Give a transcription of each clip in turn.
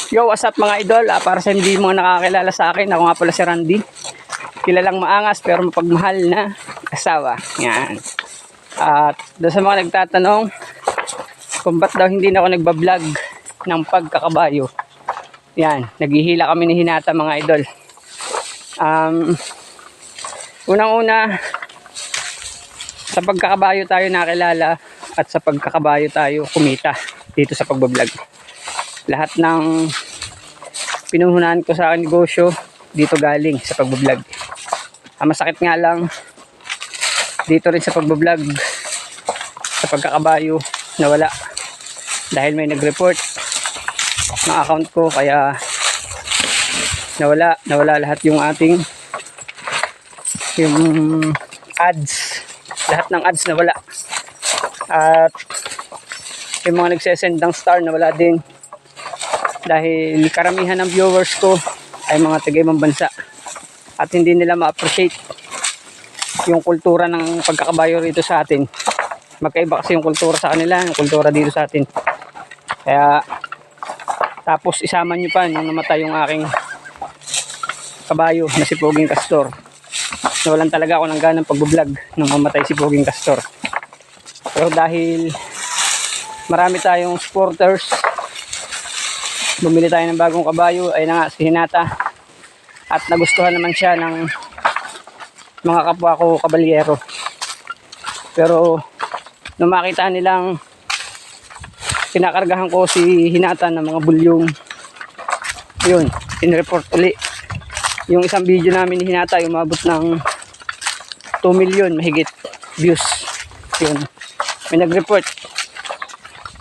Yo, what's up mga idol? Para sa hindi mga nakakilala sa akin, ako nga pala si Randy. Kilalang maangas pero mapagmahal na asawa. Yan. At doon sa mga nagtatanong kung ba't daw hindi na ako nagbablog ng pagkakabayo. Yan, naghihila kami ni Hinata mga idol. Unang-una, sa pagkakabayo tayo nakilala at sa pagkakabayo tayo kumita dito sa pagbablog. Lahat ng pinuhunan ko sa negosyo dito galing sa pagbablog. Ang masakit nga lang dito rin sa pagbablog sa pagkakabayo nawala dahil may nag-report ng account ko, kaya nawala lahat yung ating ads, lahat ng ads nawala, at yung mga nagsesend ng star nawala din dahil karamihan ng viewers ko ay mga taga-ibang bansa at hindi nila ma-appreciate yung kultura ng pagkakabayo rito sa atin. Magkaiba kasi yung kultura sa kanila, yung kultura dito sa atin. Kaya tapos isama nyo pa nung namatay yung aking kabayo na si Poging Castor. Nawalan talaga ako ng ganang pag-vlog nung mamatay si Poging Castor. Pero dahil marami tayong supporters, bumili tayo ng bagong kabayo, ay na nga si Hinata, at nagustuhan naman siya ng mga kapwa ko kabalyero. Pero nung makita nilang pinakargahan ko si Hinata ng mga bulyong, yun, in-report uli. Yung isang video namin ni Hinata yung umabot ng 2 million mahigit views, yun, may nag-report.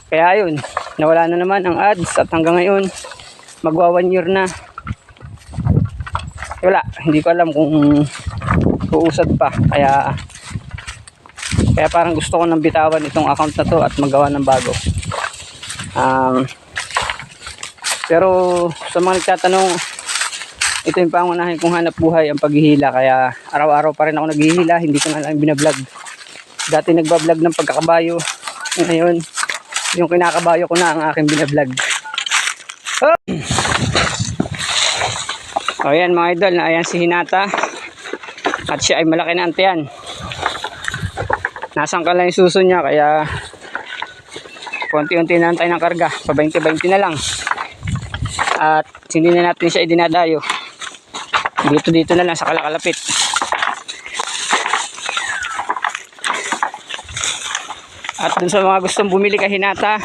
Kaya yun, nawala na naman ang ads at hanggang ngayon magwa 1 year na. Wala, hindi ko alam kung uusad pa, kaya parang gusto ko nang bitawan itong account na to at magawa ng bago. Pero sa mga nagtatanong, ito yung pangunahin kong hanap buhay, ang paghihila, kaya araw-araw pa rin ako naghihila, hindi ko na lang binablog. Dati nagbablog ng pagkakabayo, ngayon yung kinakabayo ko na ang aking binablog. Oh! O yan mga idol, na ayan si Hinata at siya ay malaki na antiyan. Nasangkal lang yung suso niya, kaya konti-unti na tayo ng karga, pa 20-20 na lang, at hindi na natin siya idinadayo, dito na lang sa kalakalapit. At dun sa mga gustong bumili kay Hinata,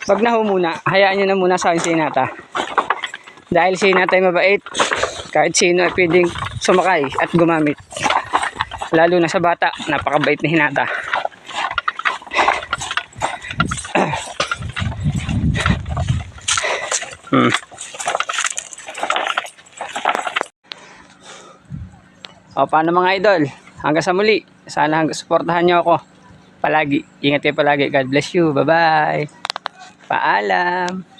wag na ho muna, hayaan nyo na muna sa akin si Hinata. Dahil si Hinata ay mabait, kahit sino ay pwedeng sumakay at gumamit. Lalo na sa bata, napakabait ni Hinata. O paano mga idol, hanggang sa muli, sana hanggang suportahan nyo ako palagi. Ingat kayo palagi. God bless you. Bye bye. Paalam.